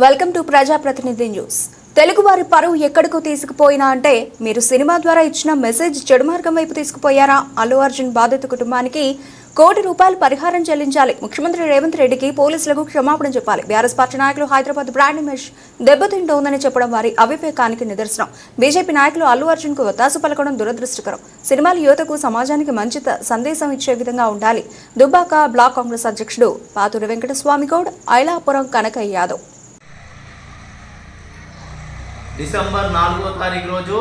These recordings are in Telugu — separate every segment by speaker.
Speaker 1: వెల్కమ్ టు ప్రజాప్రతినిధి న్యూస్. తెలుగువారి పరువు ఎక్కడికో తీసుకుపోయినా అంటే మీరు సినిమా ద్వారా ఇచ్చిన మెసేజ్ చెడు మార్గం వైపు తీసుకుపోయారా? అల్లు అర్జున్ బాధిత కుటుంబానికి ₹1 కోటి పరిహారం చెల్లించాలి. ముఖ్యమంత్రి రేవంత్ రెడ్డికి పోలీసులకు క్షమాపణ చెప్పాలి. బీఆర్ఎస్ పార్టీ నాయకులు హైదరాబాద్ బ్రాండ్ ఇమేజ్ దెబ్బతింటోందని చెప్పడం వారి అవివేకానికి నిదర్శనం. బీజేపీ నాయకులు అల్లు అర్జున్ కు ఒత్తాసు పలకడం దురదృష్టకరం. సినిమాలు యువతకు సమాజానికి మంచి సందేశం ఇచ్చే విధంగా ఉండాలి. దుబ్బాక బ్లాక్ కాంగ్రెస్ అధ్యక్షుడు పాతూరి వెంకటస్వామి గౌడ్, ఐలాపురం కనకయ్య యాదవ్.
Speaker 2: డిసెంబర్ 4వ తారీఖు రోజు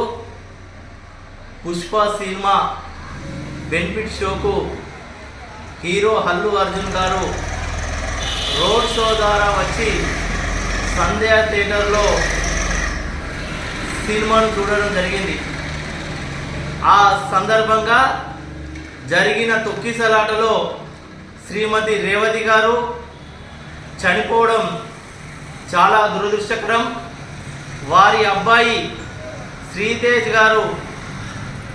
Speaker 2: పుష్ప సినిమా బెనిఫిట్ షోకు hero Allu Arjun garu road show ద్వారా వచ్చి సంధ్య థియేటర్లో సినిమాను చూడడం జరిగింది. ఆ సందర్భంగా జరిగిన తొక్కిసలాటలో శ్రీమతి రేవతి గారు చనిపోవడం చాలా దురదృష్టకరం. వారి అబ్బాయి శ్రీతేజ్ గారు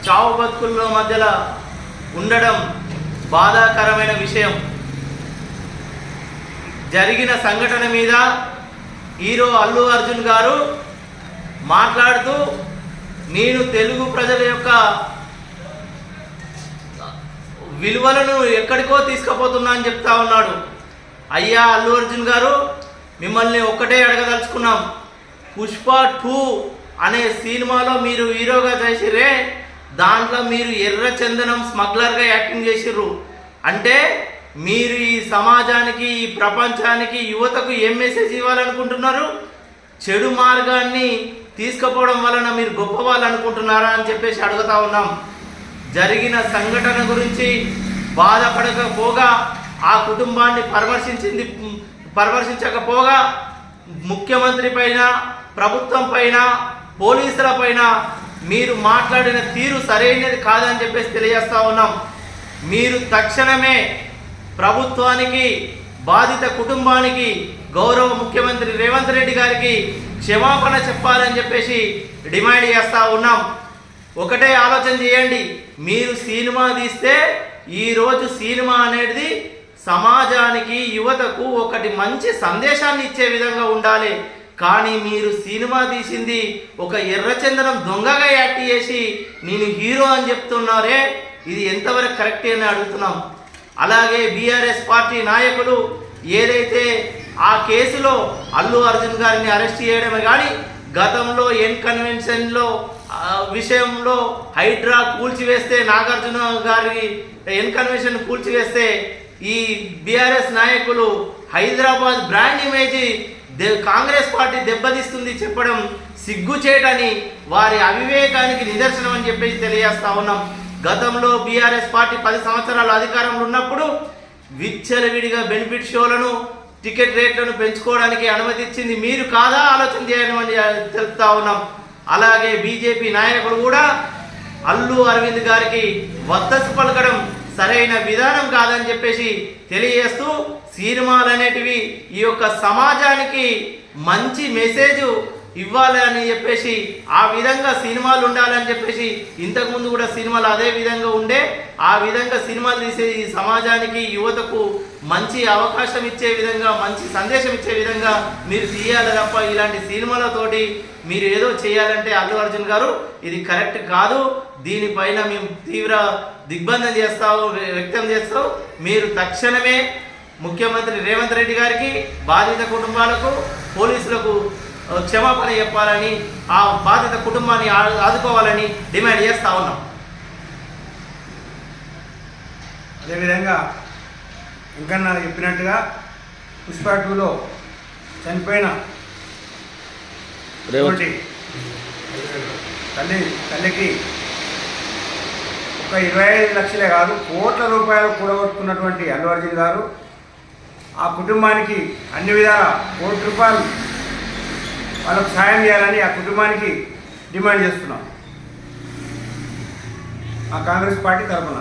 Speaker 2: చావు బతుకుల్లో మధ్యలో ఉండడం బాధాకరమైన విషయం. జరిగిన సంఘటన మీద హీరో అల్లు అర్జున్ గారు మాట్లాడుతూ నేను తెలుగు ప్రజల యొక్క విలువలను ఎక్కడికో తీసుకుపోతున్నా అని చెప్తా ఉన్నాడు. అయ్యా అల్లు అర్జున్ గారు, మిమ్మల్ని ఒక్కటే అడగదలుచుకున్నాం. పుష్ప 2 అనే సినిమాలో మీరు హీరోగా చేసిర్రే, దాంట్లో మీరు ఎర్ర చందనం స్మగ్లర్గా యాక్టింగ్ చేసిర్రు. అంటే మీరు ఈ సమాజానికి, ఈ ప్రపంచానికి, యువతకు ఏం మెసేజ్ ఇవ్వాలనుకుంటున్నారు? చెడు మార్గాన్ని తీసుకుపోవడం వలన మీరు గొప్పవాళ్ళు అనుకుంటున్నారా అని చెప్పేసి అడుగుతా ఉన్నాం. జరిగిన సంఘటన గురించి బాధపడకపోగా, ఆ కుటుంబాన్ని పరామర్శించకపోగా ముఖ్యమంత్రి పైన, ప్రభుత్వం పైన, పోలీసుల పైన మీరు మాట్లాడిన తీరు సరైనది కాదని చెప్పేసి తెలియజేస్తా ఉన్నాం. మీరు తక్షణమే ప్రభుత్వానికి, బాధిత కుటుంబానికి, గౌరవ ముఖ్యమంత్రి రేవంత్ రెడ్డి గారికి క్షమాపణ చెప్పాలని చెప్పేసి డిమాండ్ చేస్తూ ఉన్నాం. ఒకటే ఆలోచన చేయండి, మీరు సినిమా తీస్తే ఈరోజు సినిమా అనేది సమాజానికి, యువతకు ఒకటి మంచి సందేశాన్ని ఇచ్చే విధంగా ఉండాలి. కానీ మీరు సినిమా తీసింది ఒక ఎర్రచందనం దొంగగా యాక్ట్ చేసి నేను హీరో అని చెప్తున్నారే, ఇది ఎంతవరకు కరెక్ట్ అని అడుగుతున్నాం. అలాగే బీఆర్ఎస్ పార్టీ నాయకులు ఏదైతే ఆ కేసులో అల్లు అర్జున్ గారిని అరెస్ట్ చేయడమే కానీ, గతంలో ఎన్ కన్వెన్షన్లో విషయంలో హైడ్రా కూల్చివేస్తే, నాగార్జున గారి ఎన్ కన్వెన్షన్ కూల్చివేస్తే ఈ బీఆర్ఎస్ నాయకులు Hyderabad brand image Congress party దెబ్బతీస్తుంది చెప్పడం సిగ్గుచేటని, వారి అవివేకానికి నిదర్శనం అని చెప్పేసి తెలియజేస్తా ఉన్నాం. గతంలో బీఆర్ఎస్ పార్టీ 10 సంవత్సరాల అధికారంలో ఉన్నప్పుడు విచ్చలవిడిగా బెనిఫిట్ షోలను, టికెట్ రేట్లను పెంచుకోవడానికి అనుమతి ఇచ్చింది మీరు కాదా? ఆలోచన చేయమని తెలుపుతా ఉన్నాం. అలాగే బీజేపీ నాయకులు కూడా అల్లు అరవింద్ గారికి వద్దసు పలకడం సరైన విధానం కాదని చెప్పేసి తెలియజేస్తూ, సినిమాలు అనేటివి ఈ యొక్క సమాజానికి మంచి మెసేజ్ ఇవ్వాలి అని చెప్పేసి, ఆ విధంగా సినిమాలు ఉండాలని చెప్పేసి, ఇంతకుముందు కూడా సినిమాలు అదే విధంగా ఉండే, ఆ విధంగా సినిమాలు తీసే ఈ సమాజానికి, యువతకు మంచి అవకాశం ఇచ్చే విధంగా, మంచి సందేశం ఇచ్చే విధంగా మీరు తీయాలి తప్ప ఇలాంటి సినిమాలతోటి మీరు ఏదో చేయాలంటే అల్లు అర్జున్ గారు ఇది కరెక్ట్ కాదు. దీనిపైన మేము తీవ్ర దిగ్బంధం వ్యక్తం చేస్తాం. మీరు తక్షణమే ముఖ్యమంత్రి రేవంత్ రెడ్డి గారికి, బాధిత కుటుంబాలకు, పోలీసులకు క్షమాపణ చెప్పాలని, ఆ బాధిత కుటుంబాన్ని ఆదుకోవాలని డిమాండ్ చేస్తూ ఉన్నాం.
Speaker 3: అదేవిధంగా ఇంకన్నా చెప్పినట్టుగా పుష్ప 2లో చనిపోయిన తల్లికి ఒక 25 లక్షలే కాదు, కోట్ల రూపాయలు కూడగొట్టుకున్నటువంటి అల్లు అర్జున్ గారు ఆ కుటుంబానికి అన్ని విధాల ₹1 కోటి వాళ్ళకు సాయం చేయాలని ఆ కుటుంబానికి డిమాండ్ చేస్తున్నాం ఆ కాంగ్రెస్ పార్టీ తరఫున.